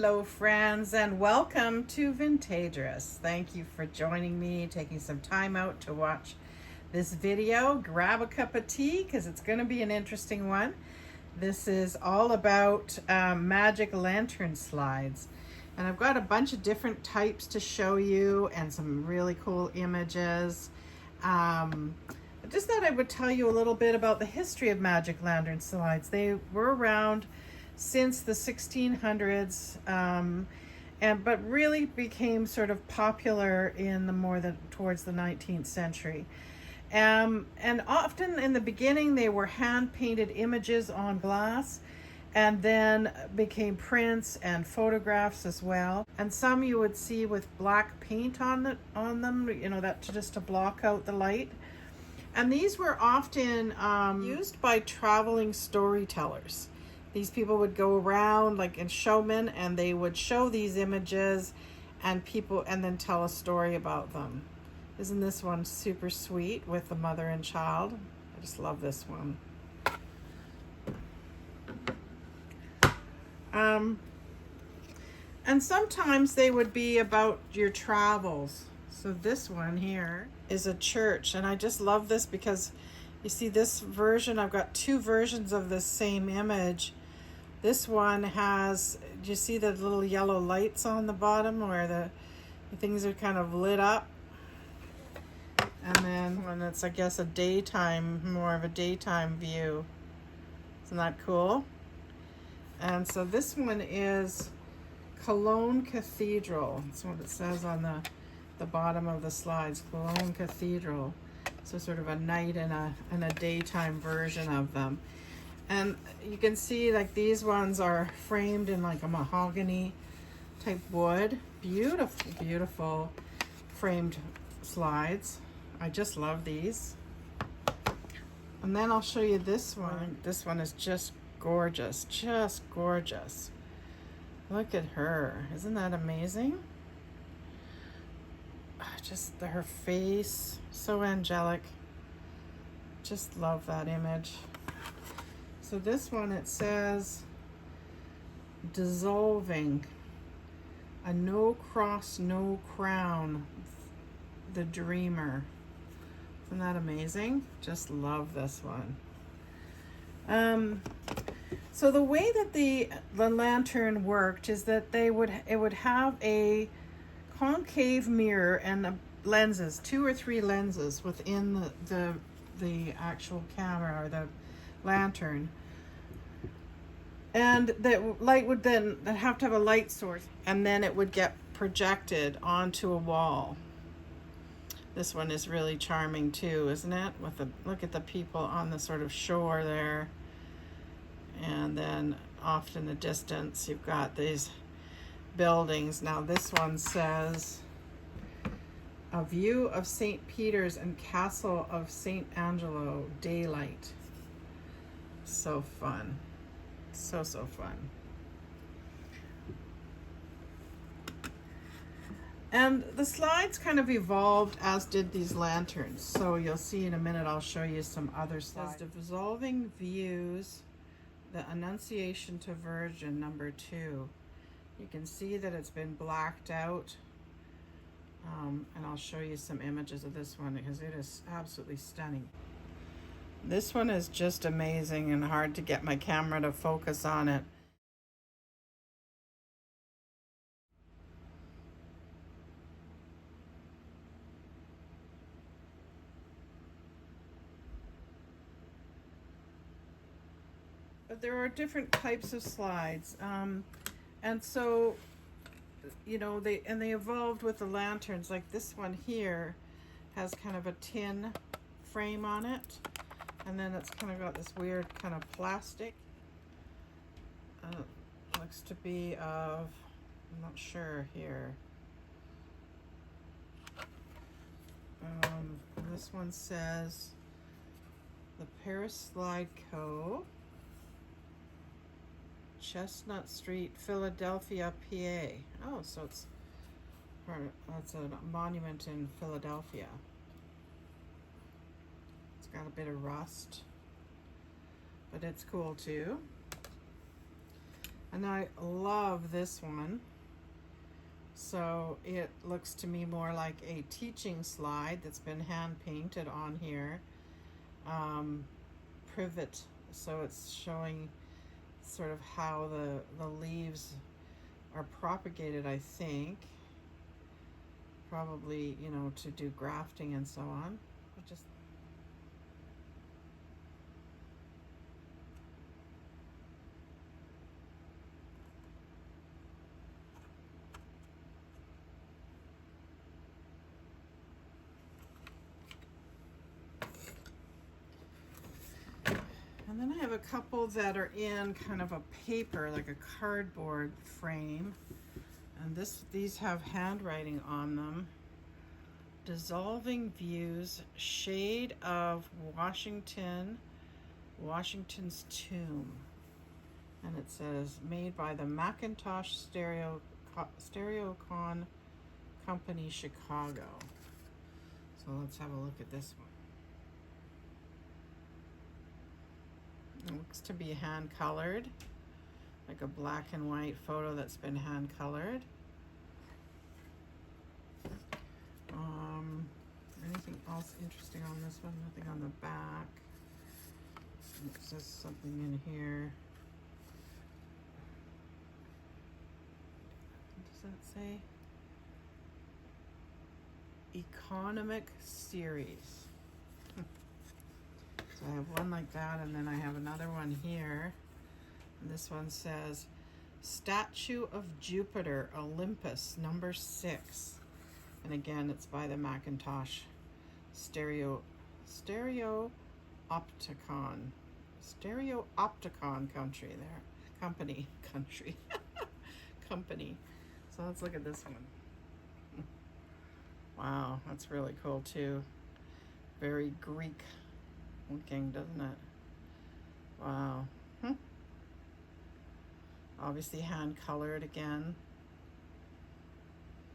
Hello friends, and welcome to Vintagerous. Thank you for joining me, taking some time out to watch this video. Grab a cup of tea because it's going to be an interesting one. This is all about magic lantern slides. And I've got a bunch of different types to show you and some really cool images. I just thought I would tell you a little bit about the history of magic lantern slides. They were around since the 1600s, but really became sort of popular in towards the 19th century. And often in the beginning they were hand-painted images on glass, and then became prints and photographs as well. And some you would see with black paint on them, you know, that just to block out the light. And these were often used by traveling storytellers. These people would go around like in showmen, and they would show these images and then tell a story about them. Isn't this one super sweet with the mother and child? I just love this one. And sometimes they would be about your travels. So this one here is a church, and I just love this because you see this version, I've got two versions of this same image. This one has, do you see the little yellow lights on the bottom where the things are kind of lit up? And then when it's, I guess, more of a daytime view. Isn't that cool? And so this one is Cologne Cathedral. That's what it says on the bottom of the slides, Cologne Cathedral. So sort of a night and a daytime version of them. And you can see like these ones are framed in like a mahogany type wood. Beautiful, beautiful framed slides. I just love these. And then I'll show you this one. This one is just gorgeous, just gorgeous. Look at her. Isn't that amazing? Just her face, so angelic. Just love that image. So this one, it says, dissolving, a no cross, no crown, the dreamer. Isn't that amazing? Just love this one. So the way that the lantern worked is that it would have a concave mirror and lenses, 2 or 3 lenses within the actual camera or the lantern, and that light would then have to have a light source, and then it would get projected onto a wall. This one is really charming too, isn't it? Look at the people on the sort of shore there, and then off in the distance you've got these buildings. Now this one says, a view of St. Peter's and Castle of St. Angelo, daylight. So fun. So fun. And the slides kind of evolved, as did these lanterns. So you'll see in a minute, I'll show you some other slides. Dissolving views, the Annunciation to Virgin, number 2. You can see that it's been blacked out. And I'll show you some images of this one because it is absolutely stunning. This one is just amazing and hard to get my camera to focus on it. But there are different types of slides. And so, you know, they evolved with the lanterns. Like this one here has kind of a tin frame on it. And then it's kind of got this weird kind of plastic. Looks to be of, I'm not sure here. This one says the Paris Slide Co. Chestnut Street, Philadelphia, PA. Oh, so it's a monument in Philadelphia. It's got a bit of rust, but it's cool too. And I love this one. So it looks to me more like a teaching slide that's been hand painted on here. Privet, so it's showing sort of how the leaves are propagated, I think. Probably, you know, to do grafting and so on. Just and then I have a couple that are in kind of a paper, like a cardboard frame. And these have handwriting on them. Dissolving Views, Shade of Washington, Washington's Tomb. And it says, made by the Macintosh Stereocon Company, Chicago. So let's have a look at this one. It looks to be hand colored, like a black and white photo that's been hand colored. Anything else interesting on this one? Nothing on the back. It says something in here. What does that say? Economic Series. So I have one like that, and then I have another one here. And this one says, Statue of Jupiter, Olympus, number 6. And again, it's by the Macintosh Stereopticon country there. Country. Company. So let's look at this one. Wow, that's really cool too. Very Greek looking, doesn't it? Wow. Obviously hand colored again.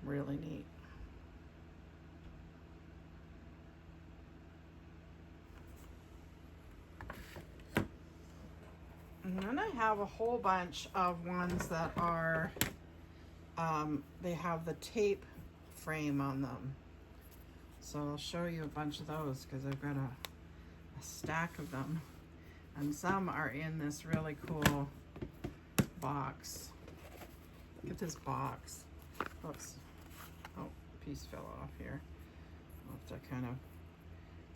Really neat. And then I have a whole bunch of ones that are, they have the tape frame on them. So I'll show you a bunch of those because I've got a stack of them. And some are in this really cool box. Look at this box. Oops. Oh, piece fell off here. I'll have to kind of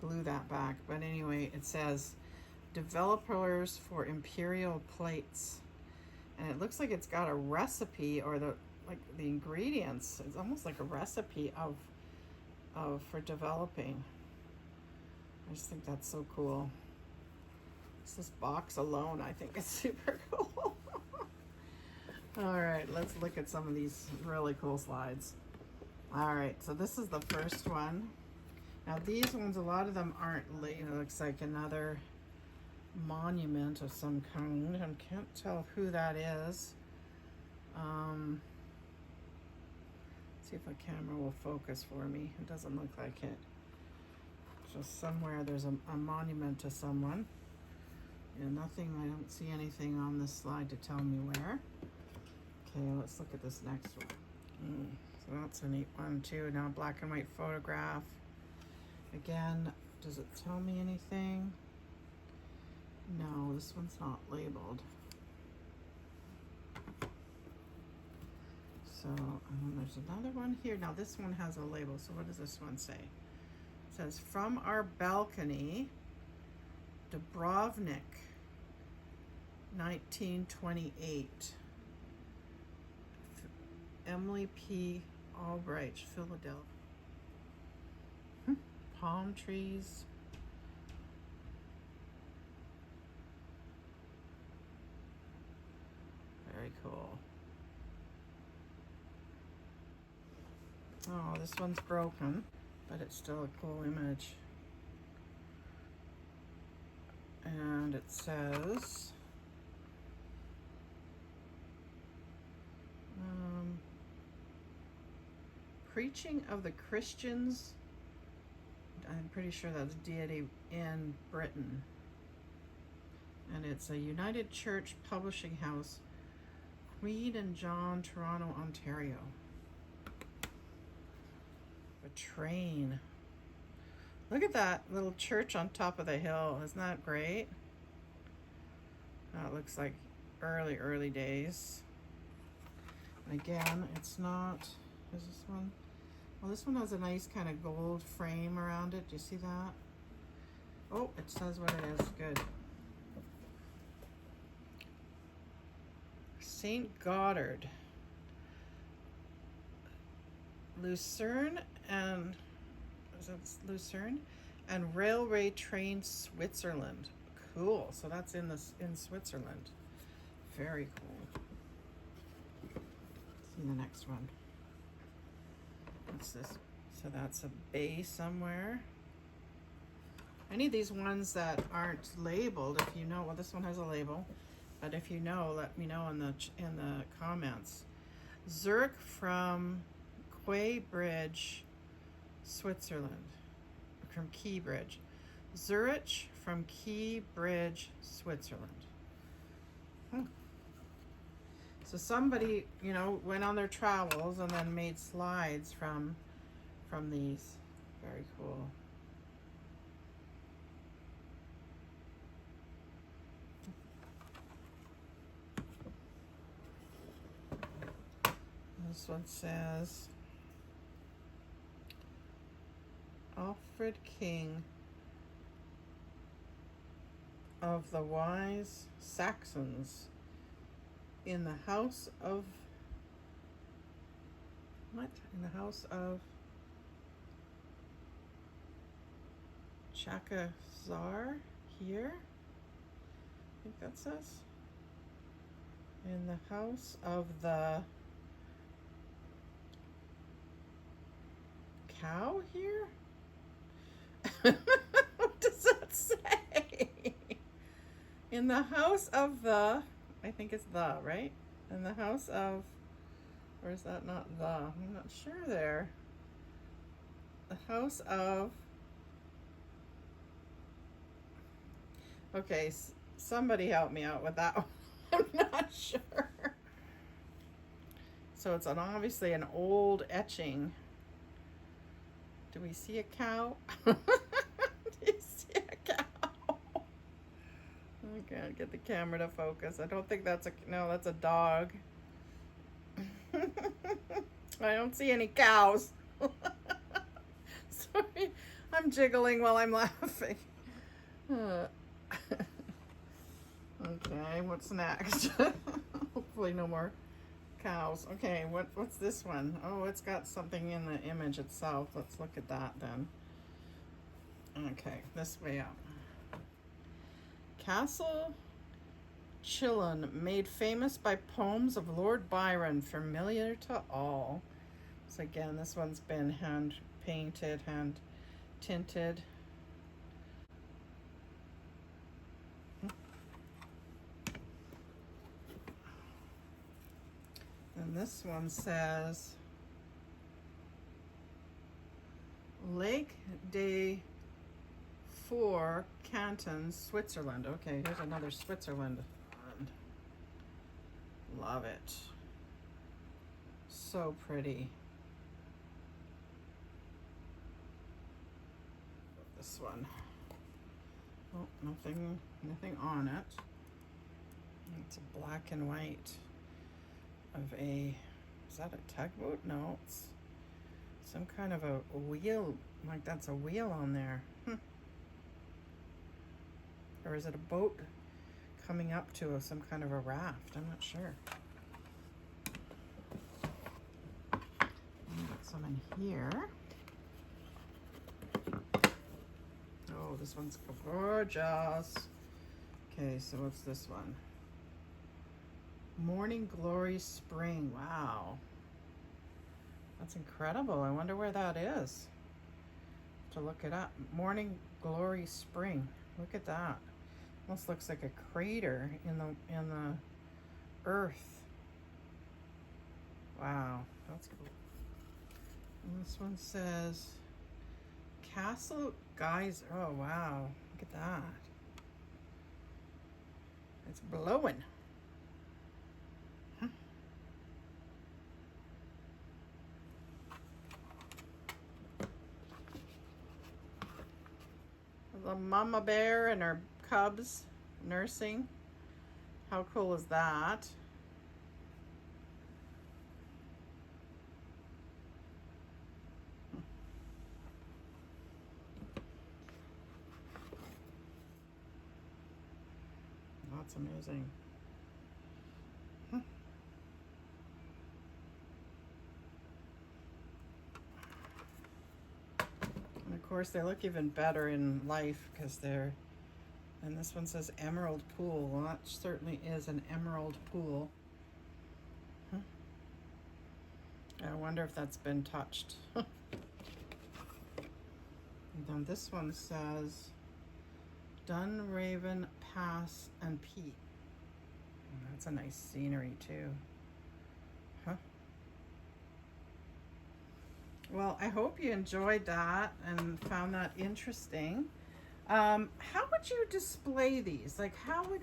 glue that back. But anyway, it says, Developers for Imperial Plates, and it looks like it's got a recipe, or the ingredients. It's almost like a recipe for developing. I just think that's so cool. It's this box alone, I think it's super cool. All right, let's look at some of these really cool slides. All right, so this is the first one. Now these ones, a lot of them aren't lit. It looks like another monument of some kind. I can't tell who that is. See if the camera will focus for me. It doesn't look like it. Just somewhere there's a monument to someone. Yeah, nothing, I don't see anything on this slide to tell me where. Okay, let's look at this next one. So that's a neat one too. Now black and white photograph. Again, does it tell me anything? No, this one's not labeled. So, there's another one here. Now this one has a label. So what does this one say? It says, from our balcony, Dubrovnik, 1928. Emily P. Albright, Philadelphia. Palm trees. Very cool. Oh, this one's broken, but it's still a cool image. And it says, preaching of the Christians, I'm pretty sure that's deity in Britain. And it's a United Church publishing house Reed and John, Toronto, Ontario. A train. Look at that little church on top of the hill. Isn't that great? That looks like early days. And again, it's not, is this one? Well, this one has a nice kind of gold frame around it. Do you see that? Oh, it says what it is. Good. St. Goddard, Lucerne, and is it Lucerne? And railway train Switzerland. Cool. So that's in Switzerland. Very cool. See the next one. What's this? So that's a bay somewhere. Any of these ones that aren't labeled, if you know, well, this one has a label, but if you know, let me know in the comments. Zurich from Quay Bridge, Switzerland. From Key Bridge. Zurich from Key Bridge, Switzerland. So somebody, you know, went on their travels and then made slides from these. Very cool. This one says, Alfred King of the Wise Saxons in the house of, what? In the house of Chakazar here? I think that says. In the house of the cow here? What does that say? In the house of the, I think it's the, right? In the house of, or is that not the? I'm not sure there. The house of, okay, somebody help me out with that one. I'm not sure. So it's obviously an old etching. Do we see a cow? Do you see a cow? I can't get the camera to focus. I don't think that's no, that's a dog. I don't see any cows. Sorry, I'm jiggling while I'm laughing. Okay, what's next? Hopefully no more cows. Okay, what's this one? Oh, it's got something in the image itself. Let's look at that then. Okay, this way up. Castle Chillon, made famous by poems of Lord Byron, familiar to all. So again, this one's been hand painted, hand tinted. And this one says Lake des Four Cantons, Switzerland. Okay, here's another Switzerland one. Love it. So pretty. This one. Oh, nothing on it. It's a black and white of a, is that a tugboat? No, it's some kind of a wheel, like that's a wheel on there. Or is it a boat coming up to some kind of a raft? I'm not sure. Got some in here. Oh, this one's gorgeous. Okay, so what's this one? Morning Glory Spring. Wow. That's incredible. I wonder where that is. To look it up. Morning Glory Spring. Look at that. Almost looks like a crater in the earth. Wow, that's cool. And this one says Castle Geyser. Oh wow, look at that. It's blowing. the mama bear and her cubs nursing. How cool is that? That's amazing. And of course, they look even better in life because they're, and this one says emerald pool. Well, that certainly is an emerald pool. I wonder if that's been touched. And then this one says Dunraven Pass and Peak. That's a nice scenery too. Well, I hope you enjoyed that and found that interesting. How would you display these? Like,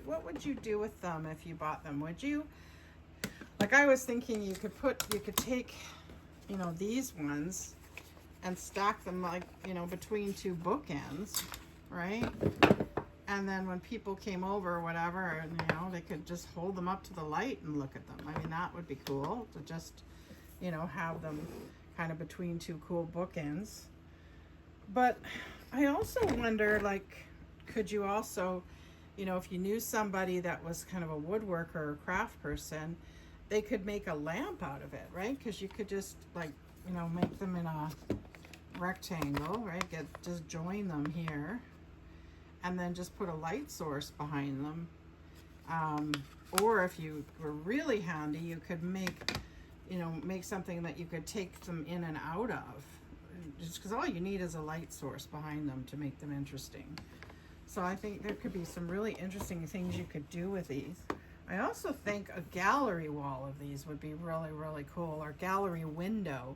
what would you do with them if you bought them? Would you, like, I was thinking you could take, you know, these ones and stack them, like, you know, between two bookends, right? And then when people came over or whatever, you know, they could just hold them up to the light and look at them. I mean, that would be cool to just, you know, have them kind of between two cool bookends. But I also wonder, like, could you also, you know, if you knew somebody that was kind of a woodworker or craft person, they could make a lamp out of it, right? Because you could just, like, you know, make them in a rectangle, right? Just join them here and then just put a light source behind them. Or if you were really handy, you could make something that you could take them in and out of, just because all you need is a light source behind them to make them interesting. So I think there could be some really interesting things you could do with these. I also think a gallery wall of these would be really, really cool, or gallery window,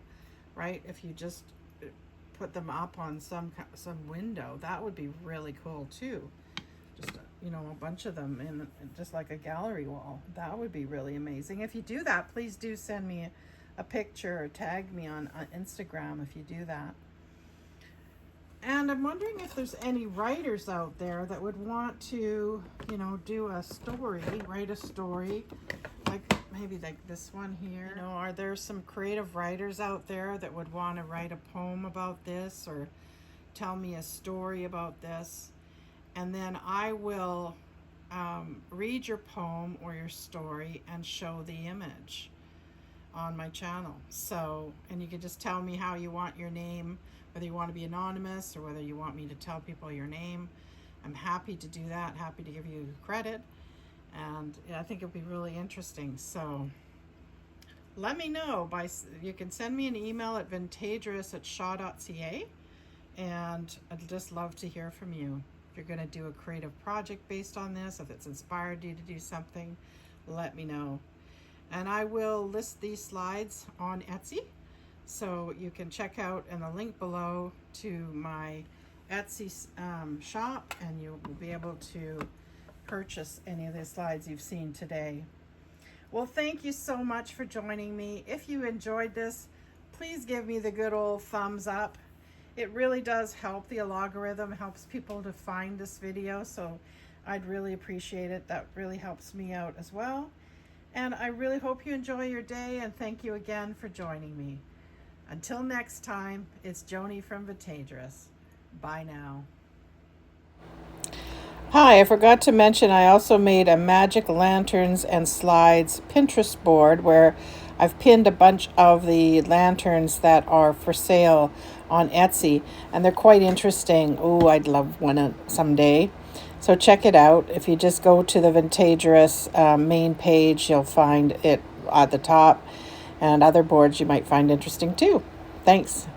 right? If you just put them up on some window, that would be really cool too. Just, you know, a bunch of them in just like a gallery wall. That would be really amazing. If you do that, please do send me a picture or tag me on Instagram if you do that. And I'm wondering if there's any writers out there that would want to, you know, do a story, write a story, like maybe like this one here. You know, are there some creative writers out there that would want to write a poem about this or tell me a story about this? And then I will read your poem or your story and show the image on my channel. So, and you can just tell me how you want your name, whether you want to be anonymous or whether you want me to tell people your name. I'm happy to do that, happy to give you credit. And I think it'll be really interesting. So let me know you can send me an email at vintagerous@shaw.ca, and I'd just love to hear from you. If you're going to do a creative project based on this, if it's inspired you to do something, let me know. And I will list these slides on Etsy, so you can check out in the link below to my Etsy shop, and you will be able to purchase any of the slides you've seen today. Well, thank you so much for joining me. If you enjoyed this, please give me the good old thumbs up. It really does help. The algorithm helps people to find this video, so I'd really appreciate it. That really helps me out as well. And I really hope you enjoy your day, and thank you again for joining me. Until next time, it's Joni from Vintagerous. Bye now. Hi, I forgot to mention I also made a Magic Lanterns and Slides Pinterest board where I've pinned a bunch of the lanterns that are for sale on Etsy, and they're quite interesting. Oh, I'd love one someday. So check it out. If you just go to the Vintagerous main page, you'll find it at the top, and other boards you might find interesting too. Thanks.